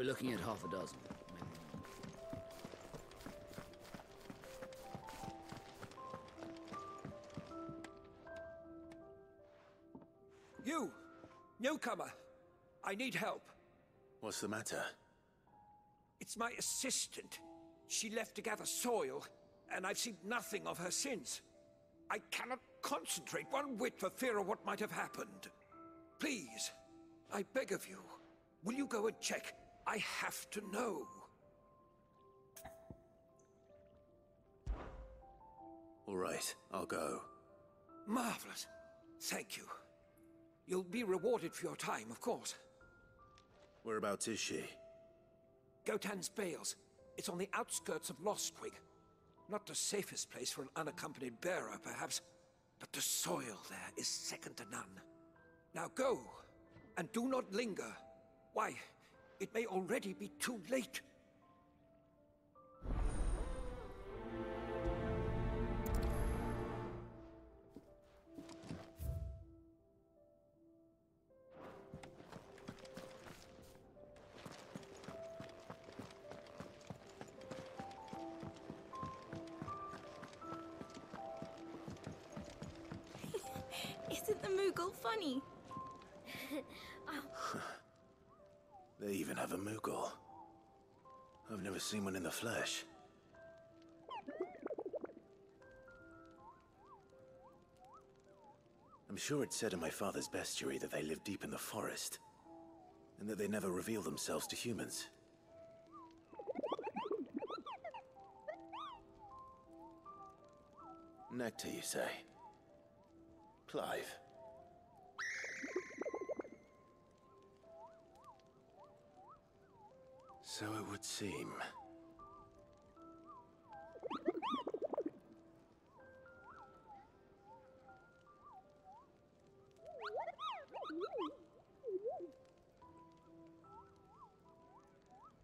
We're looking at half a dozen, maybe more. You! Newcomer! I need help. What's the matter? It's my assistant. She left to gather soil, and I've seen nothing of her since. I cannot concentrate one whit for fear of what might have happened. Please, I beg of you, will you go and check? I have to know. All right, I'll go. Marvelous. Thank you. You'll be rewarded for your time, of course. Whereabouts is she? Gotan's Bales. It's on the outskirts of Lostwig. Not the safest place for an unaccompanied bearer, perhaps, but the soil there is second to none. Now go, and do not linger. Why, it may already be too late. Isn't the Moogle funny? They even have a Moogle. I've never seen one in the flesh. I'm sure it said in my father's bestiary that they live deep in the forest, and that they never reveal themselves to humans. Nectar, you say? Clive. So it would seem.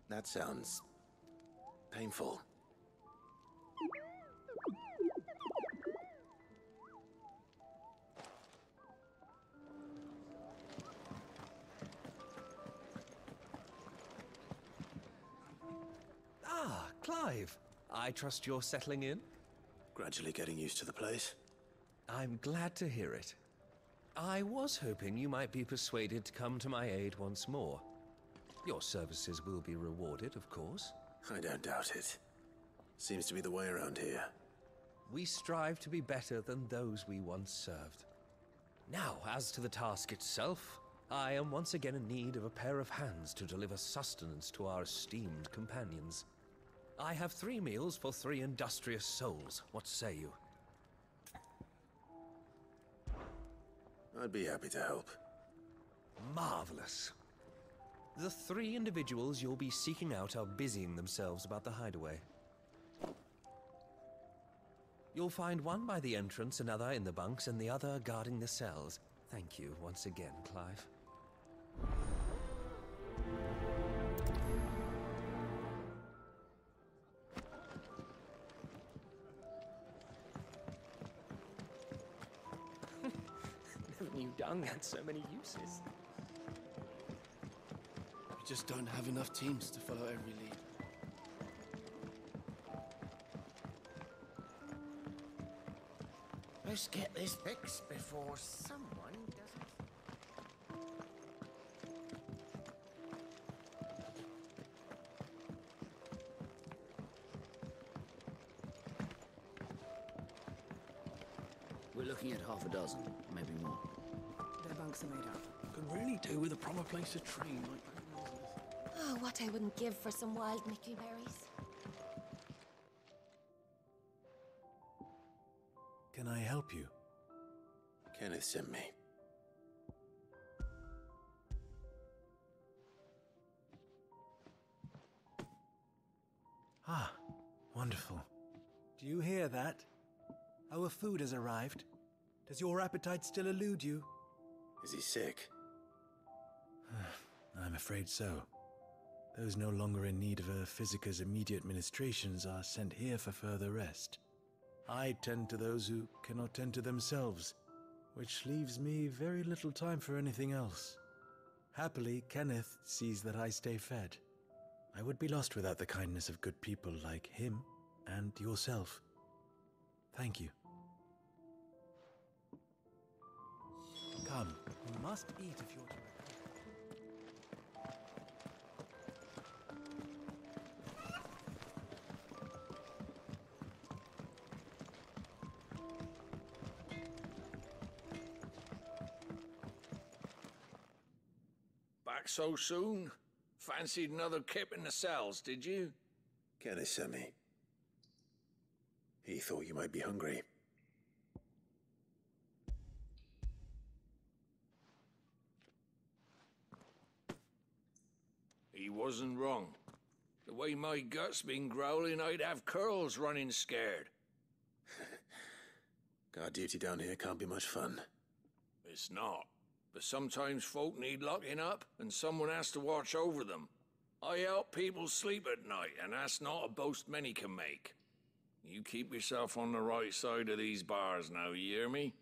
That sounds painful. Ah, Clive. I trust you're settling in? Gradually getting used to the place. I'm glad to hear it. I was hoping you might be persuaded to come to my aid once more. Your services will be rewarded, of course. I don't doubt it. Seems to be the way around here. We strive to be better than those we once served. Now, as to the task itself, I am once again in need of a pair of hands to deliver sustenance to our esteemed companions. I have 3 meals for 3 industrious souls. What say you? I'd be happy to help. Marvelous. The 3 individuals you'll be seeking out are busying themselves about the hideaway. You'll find one by the entrance, another in the bunks, and the other guarding the cells. Thank you once again, Clive. Never knew dung had so many uses. We just don't have enough teams to follow every lead. Let's get this fixed before someone doesn't. We're looking at half a dozen, maybe more. Their bunks are made up. Could really do with a proper place to train like that. Oh, what I wouldn't give for some wild mickleberries. Can I help you? Kenneth sent me. Ah, wonderful. Do you hear that? Our food has arrived. Does your appetite still elude you? Is he sick? I'm afraid so. Those no longer in need of a physicker's immediate ministrations are sent here for further rest. I tend to those who cannot tend to themselves, which leaves me very little time for anything else. Happily, Kenneth sees that I stay fed. I would be lost without the kindness of good people like him and yourself. Thank you. Come, you must eat if you're to recover. Back so soon? Fancied another kip in the cells, did you? Kenneth sent me. He thought you might be hungry. He wasn't wrong. The way my gut's been growling, I'd have curls running scared. Guard duty down here can't be much fun. It's not. But sometimes folk need locking up, and someone has to watch over them. I help people sleep at night, and that's not a boast many can make. You keep yourself on the right side of these bars now, you hear me?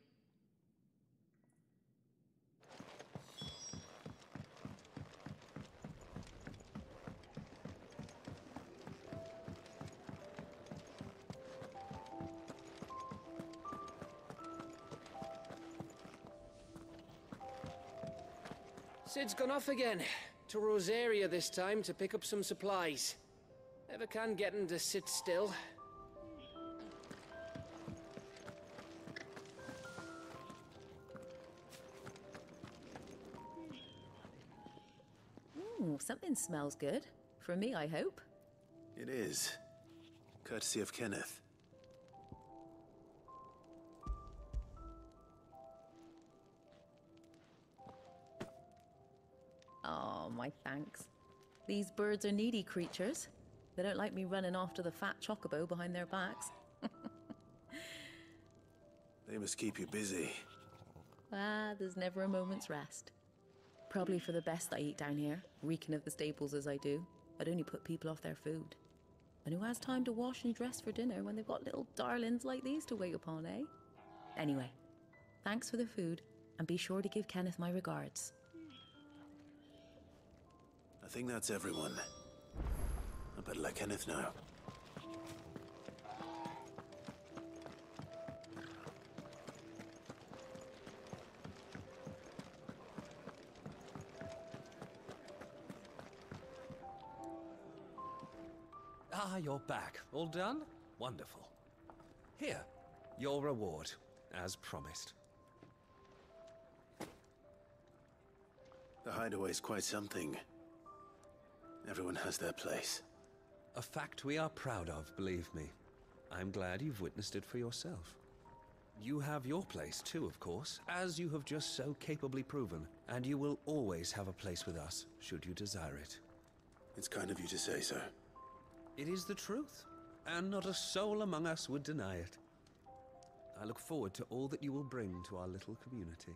Sid's gone off again. To Rosaria this time to pick up some supplies. Never can get him to sit still. Something smells good. For me, I hope. It is. Courtesy of Kenneth. Oh, my thanks. These birds are needy creatures. They don't like me running after the fat chocobo behind their backs. They must keep you busy. There's never a moment's rest. Probably for the best I eat down here, reeking of the stables as I do. I'd only put people off their food. And who has time to wash and dress for dinner when they've got little darlings like these to wait upon, eh? Anyway, thanks for the food, and be sure to give Kenneth my regards. I think that's everyone. I better let Kenneth know. Ah, you're back. All done? Wonderful. Here, your reward, as promised. The hideaway's quite something. Everyone has their place. A fact we are proud of, believe me. I'm glad you've witnessed it for yourself. You have your place too, of course, as you have just so capably proven, and you will always have a place with us, should you desire it. It's kind of you to say so. It is the truth, and not a soul among us would deny it. I look forward to all that you will bring to our little community.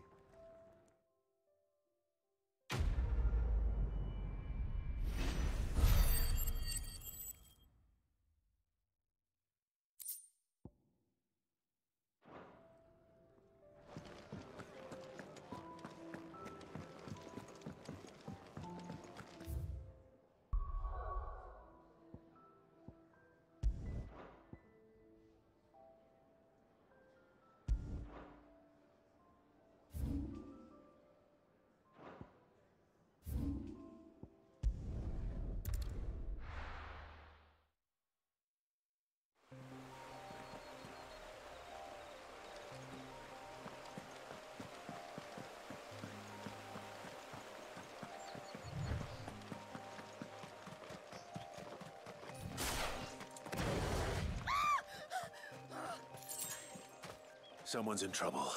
Someone's in trouble.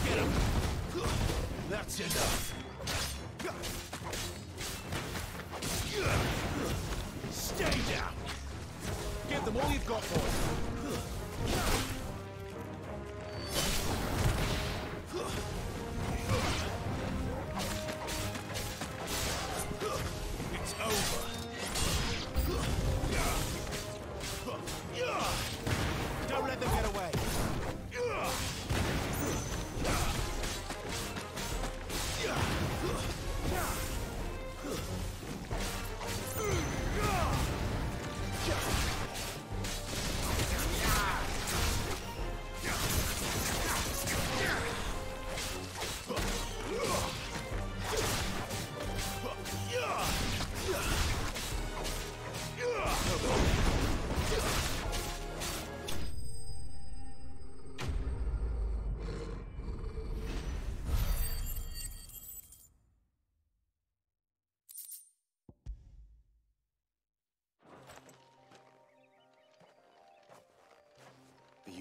Get him! That's enough! Stay down! Give them all you've got, boys! It's over!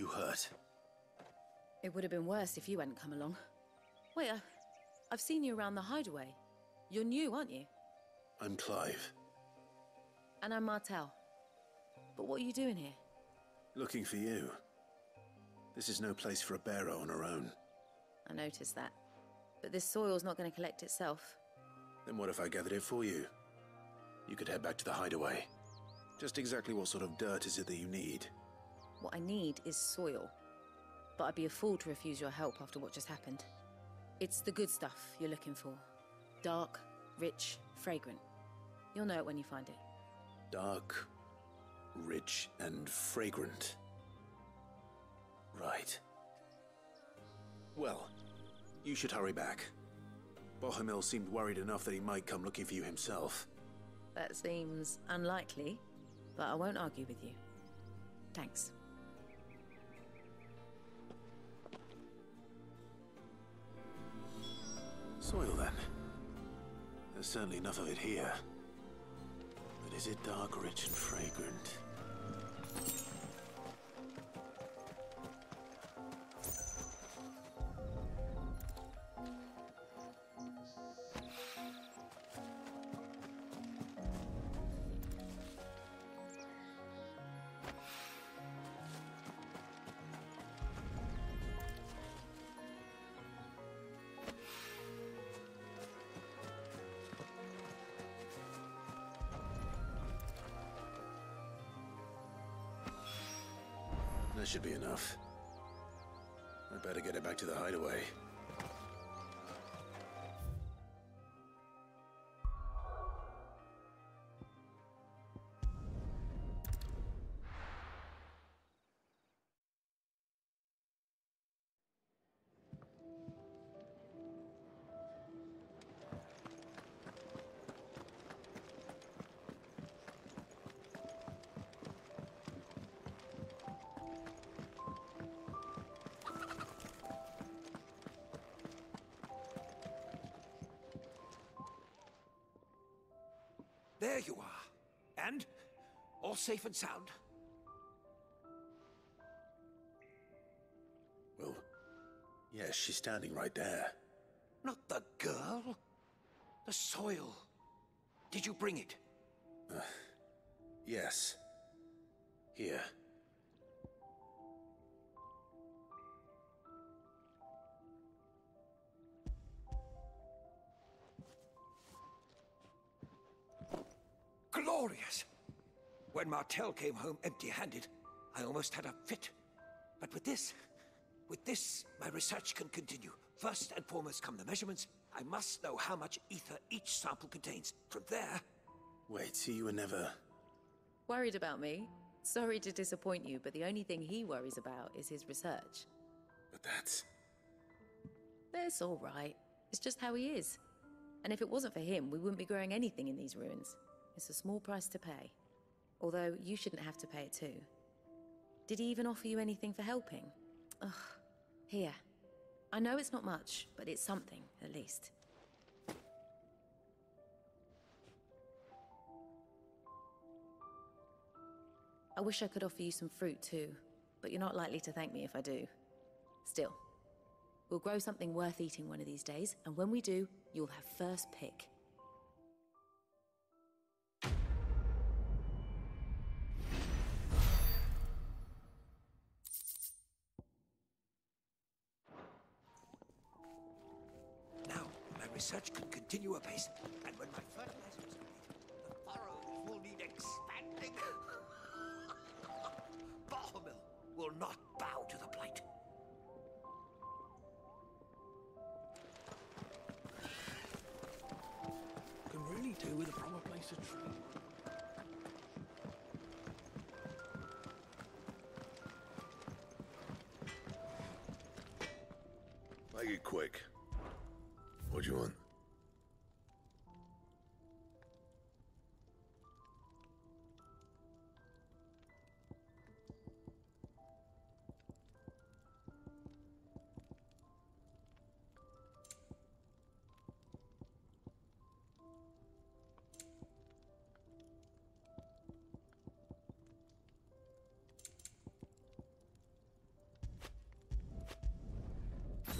you hurt? It would have been worse if you hadn't come along. Wait, I've seen you around the hideaway. You're new, aren't you? I'm Clive. And I'm Martel. But what are you doing here? Looking for you. This is no place for a bearer on her own. I noticed that. But this soil's not going to collect itself. Then what if I gathered it for you? You could head back to the hideaway. Just exactly what sort of dirt is it that you need? What I need is soil. But I'd be a fool to refuse your help after what just happened. It's the good stuff you're looking for. Dark, rich, fragrant. You'll know it when you find it. Dark, rich, and fragrant. Right. Well, you should hurry back. Bohemil seemed worried enough that he might come looking for you himself. That seems unlikely, but I won't argue with you. Thanks. Soil, then. There's certainly enough of it here. But is it dark, rich, and fragrant? That should be enough. I better get it back to the hideaway. There you are. And? All safe and sound? Well, yes, she's standing right there. Not the girl. The soil. Did you bring it? Yes. Here. Glorious! When Martel came home empty-handed, I almost had a fit. But with this, my research can continue. First and foremost come the measurements. I must know how much ether each sample contains. From there... Wait, so you were never... Worried about me? Sorry to disappoint you, but the only thing he worries about is his research. But that's... It's all right. It's just how he is. And if it wasn't for him, we wouldn't be growing anything in these ruins. It's a small price to pay. Although, you shouldn't have to pay it too. Did he even offer you anything for helping? Ugh. Here. I know it's not much, but it's something, at least. I wish I could offer you some fruit too, but you're not likely to thank me if I do. Still, we'll grow something worth eating one of these days, and when we do, you'll have first pick. Now, my research can continue apace, and when my fertilizer is complete, the furrows will need expanding. Bohemil will not bow to the blight. Can really do with a proper place to train. Make it quick. What do you want?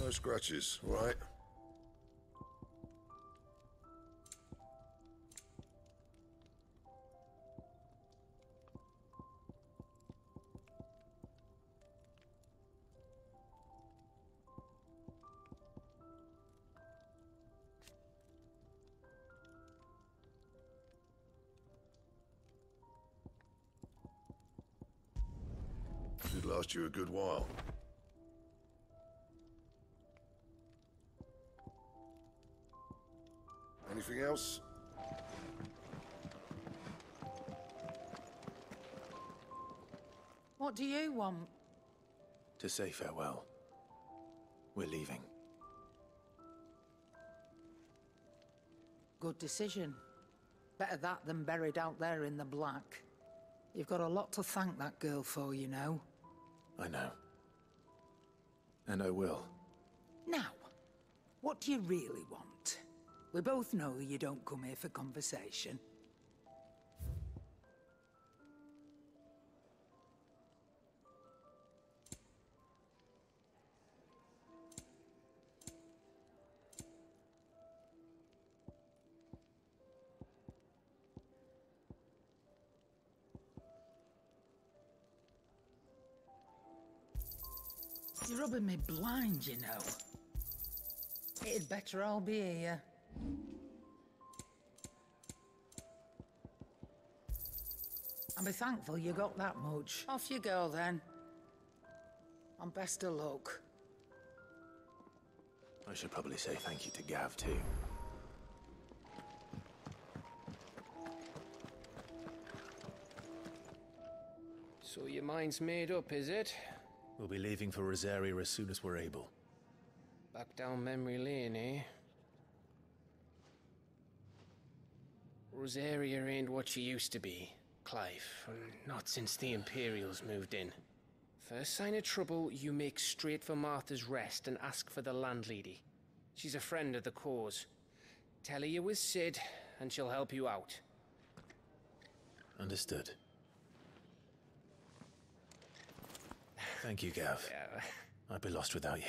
No scratches, right? Should last you a good while. Anything else? What do you want? To say farewell. We're leaving. Good decision. Better that than buried out there in the black. You've got a lot to thank that girl for, you know. I know. And I will. Now, what do you really want? We both know you don't come here for conversation. You're rubbing me blind, you know. It'd better I'll be here. And be thankful you got that much. Off you go, then. And best of luck. I should probably say thank you to Gav, too. So your mind's made up, is it? We'll be leaving for Rosaria as soon as we're able. Back down memory lane, eh? Rosaria ain't what she used to be, Clive. Not since the Imperials moved in. First sign of trouble, you make straight for Martha's Rest and ask for the landlady. She's a friend of the cause. Tell her you was Sid, and she'll help you out. Understood. Thank you, Gav. Yeah. I'd be lost without you.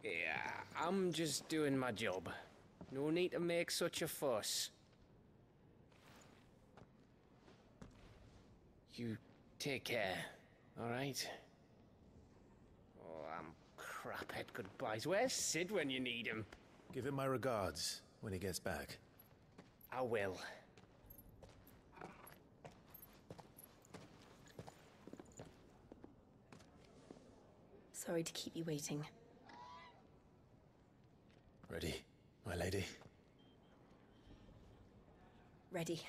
Yeah, I'm just doing my job. No need to make such a fuss. You take care, alright? Oh, I'm crap at goodbyes. Where's Sid when you need him? Give him my regards when he gets back. I will. Sorry to keep you waiting. Ready, my lady? Ready.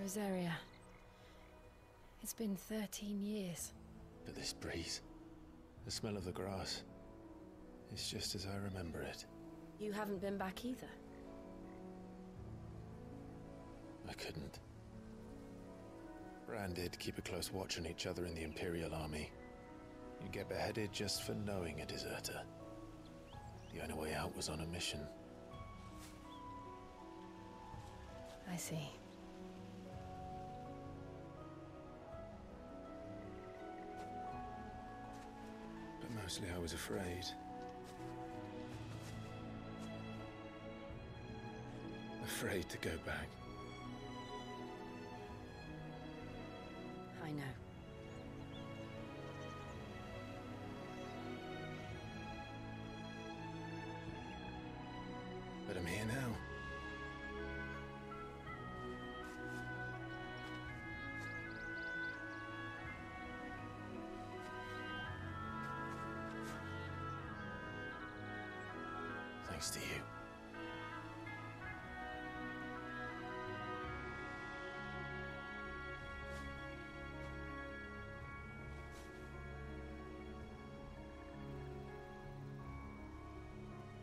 Rosaria. It's been 13 years. But this breeze, the smell of the grass, it's just as I remember it. You haven't been back either. I couldn't. Bran did keep a close watch on each other in the Imperial Army. You get beheaded just for knowing a deserter. The only way out was on a mission. I see. But mostly I was afraid. Afraid to go back. I know. But I'm here now. thanks to you.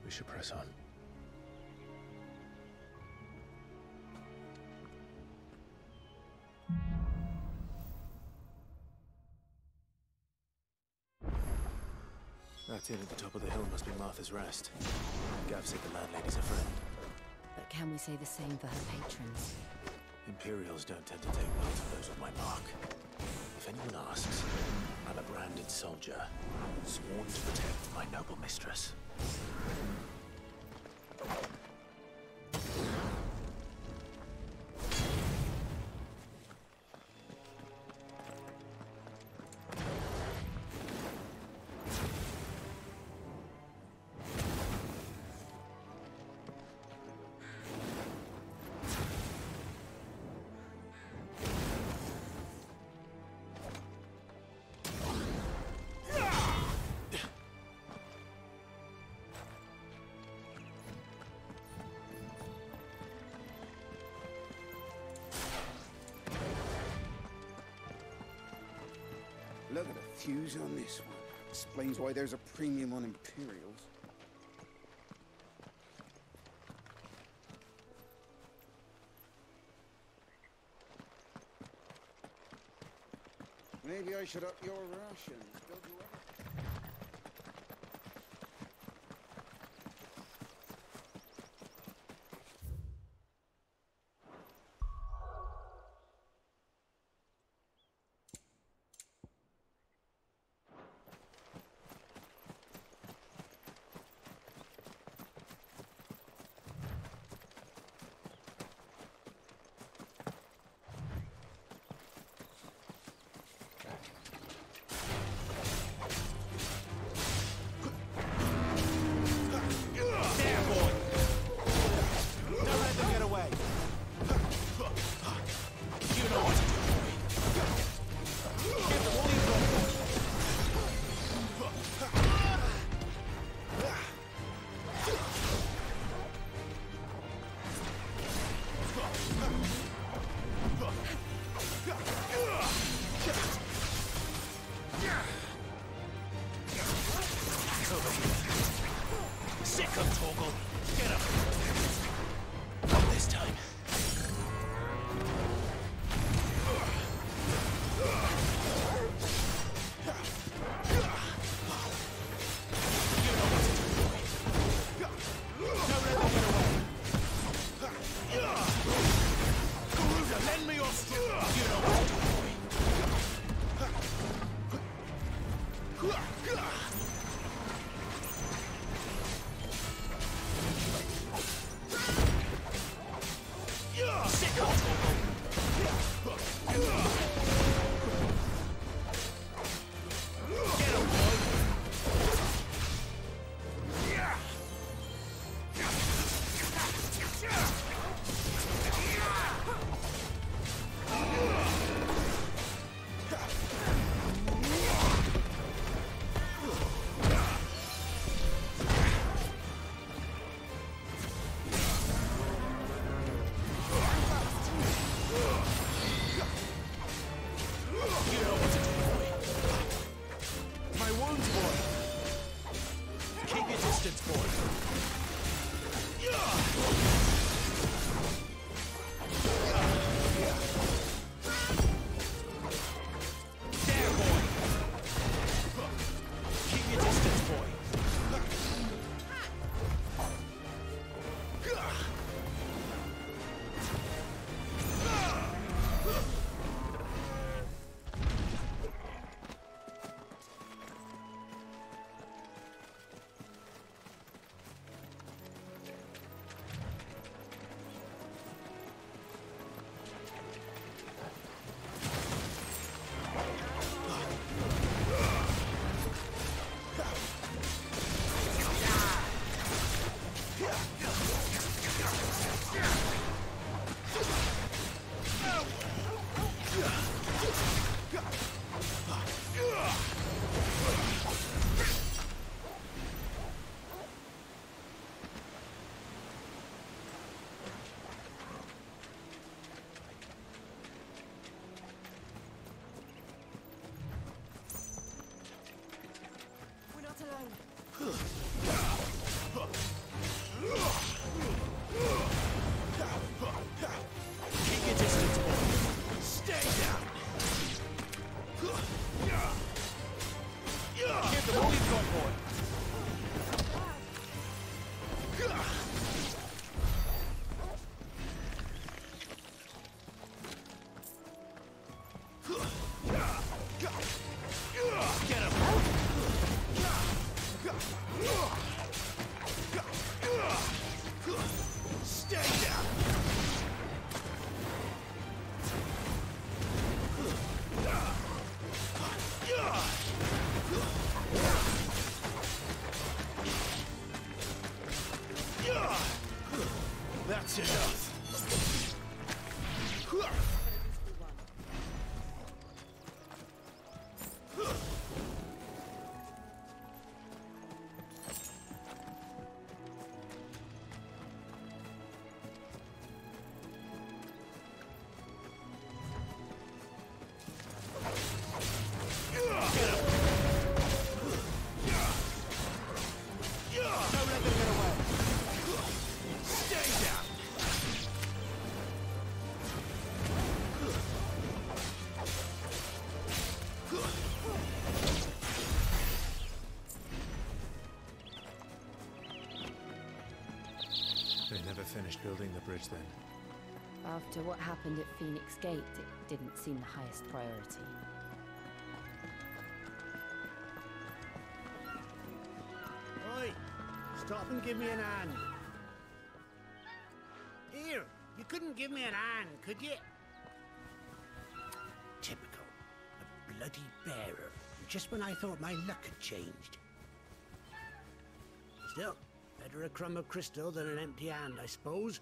We should press on. That inn at the top of the hill must be Martha's Rest. Gav said the landlady's a friend. But can we say the same for her patrons? Imperials don't tend to take well to those with my mark. If anyone asks, I'm a branded soldier, sworn to protect my noble mistress. Look at the fuse on this one. Explains why there's a premium on Imperials. Maybe I should up your rations. Don't you ever... finished building the bridge then? After what happened at Phoenix Gate, it didn't seem the highest priority. Oi! Stop and give me an hand. Here, you couldn't give me an hand, could you? Typical. A bloody bearer. Just when I thought my luck had changed. Still, better a crumb of crystal than an empty hand, I suppose.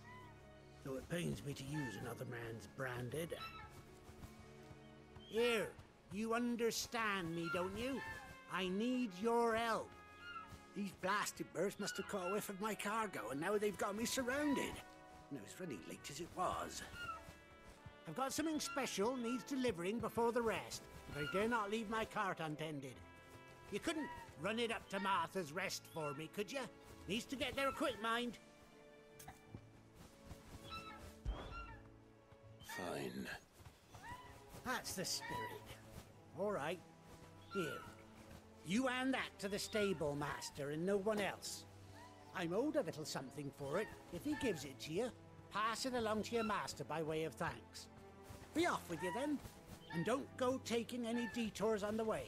Though it pains me to use another man's branded. Here, you understand me, don't you? I need your help. These blasted birds must have caught a whiff of my cargo, and now they've got me surrounded. And it was really late as it was. I've got something special needs delivering before the rest, but I dare not leave my cart untended. You couldn't run it up to Martha's Rest for me, could you? Needs to get there quick, mind. Fine. That's the spirit. All right. Here. You hand that to the stable master and no one else. I'm owed a little something for it. If he gives it to you, pass it along to your master by way of thanks. Be off with you then, and don't go taking any detours on the way.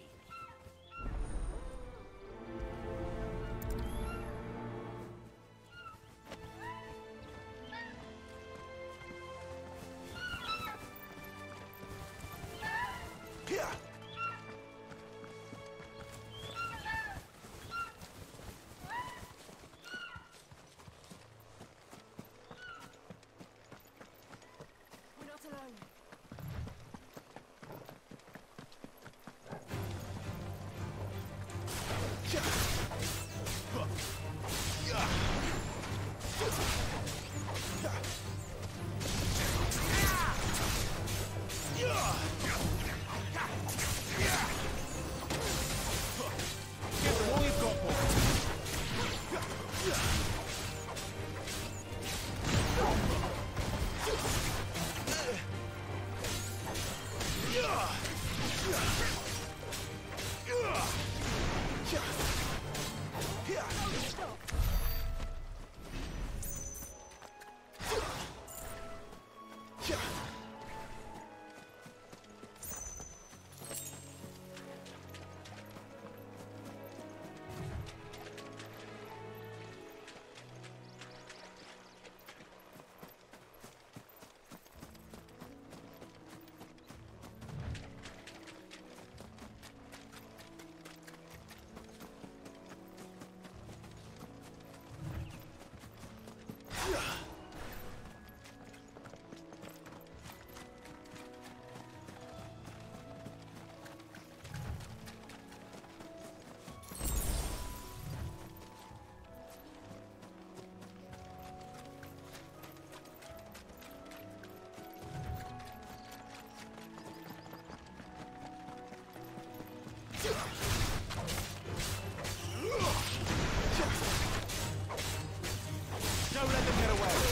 Don't let them get away.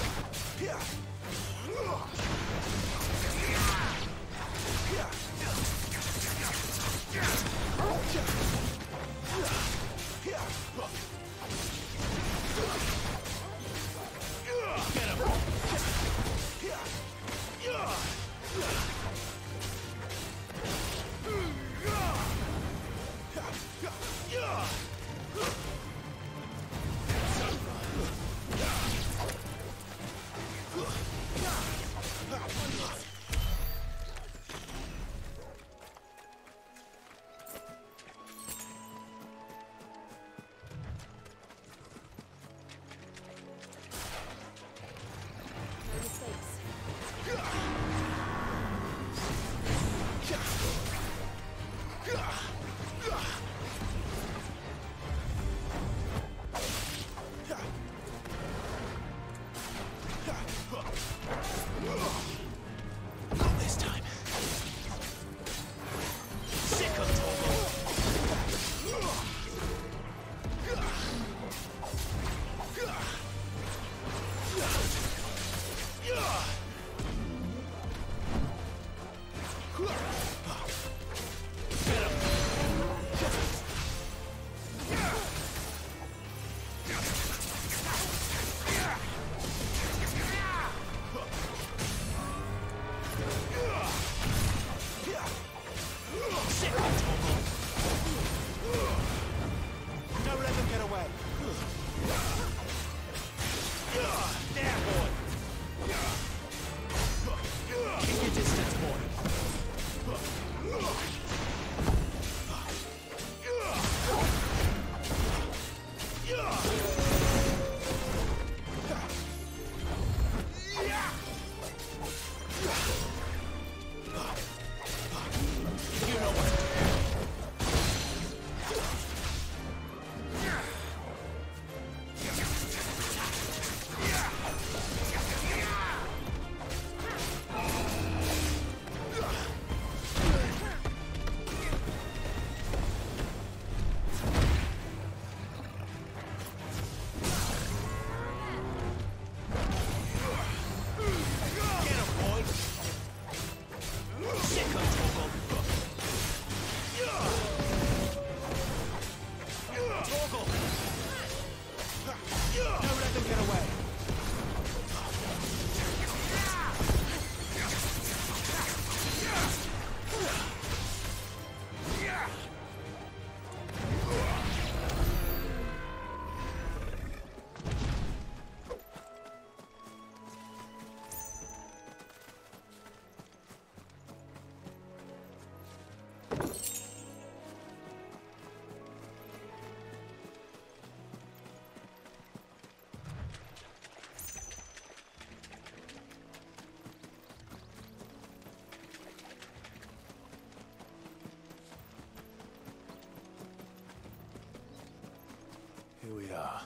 Here we are.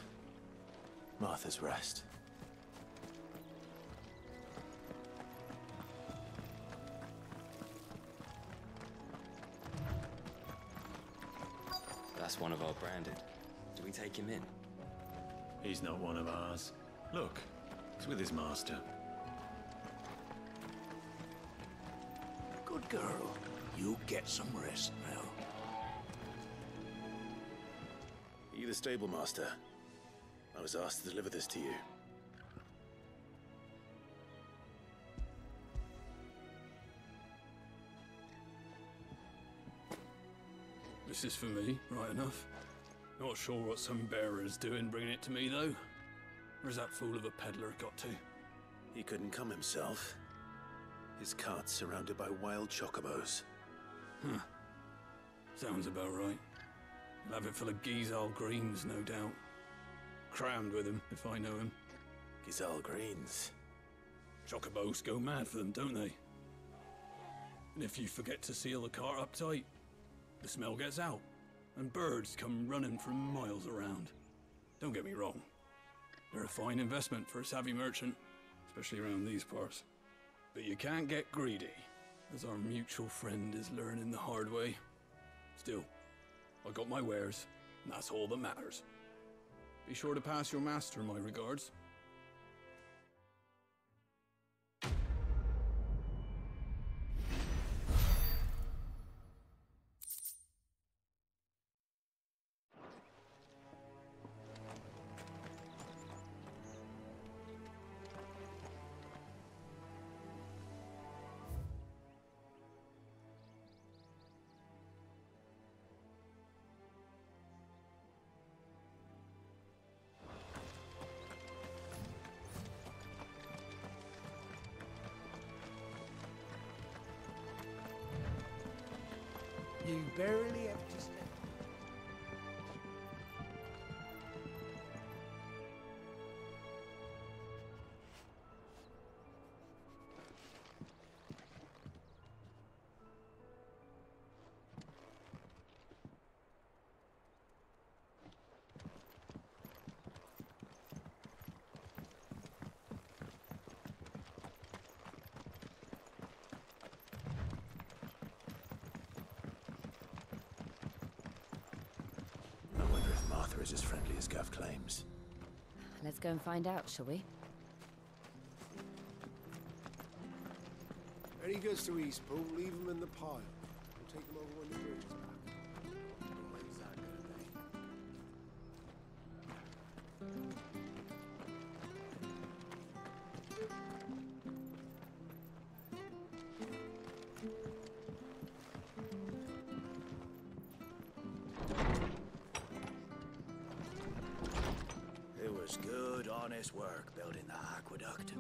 Martha's Rest. That's one of our branded. Do we take him in? He's not one of ours. Look, he's with his master. Good girl. You get some rest now. Are you the stable master? I was asked to deliver this to you. This is for me, right enough. Not sure what some bearer's doing bringing it to me, though. Where's that fool of a peddler got to? He couldn't come himself. His cart's surrounded by wild chocobos. Huh. Sounds about right. He'll have it full of Gizal greens, no doubt. Crammed with him, if I know him. Gizal greens? Chocobos go mad for them, don't they? And if you forget to seal the cart up tight, the smell gets out, and birds come running from miles around. Don't get me wrong. They're a fine investment for a savvy merchant, especially around these parts. But you can't get greedy, as our mutual friend is learning the hard way. Still, I got my wares, and that's all that matters. Be sure to pass your master my regards. You barely have to step. Is as friendly as Gav claims. Let's go and find out, shall we? Any goods to Eastpool, leave them in the pile. We'll take them over when the bridge is back. When's that gonna It was good, honest work building the aqueduct.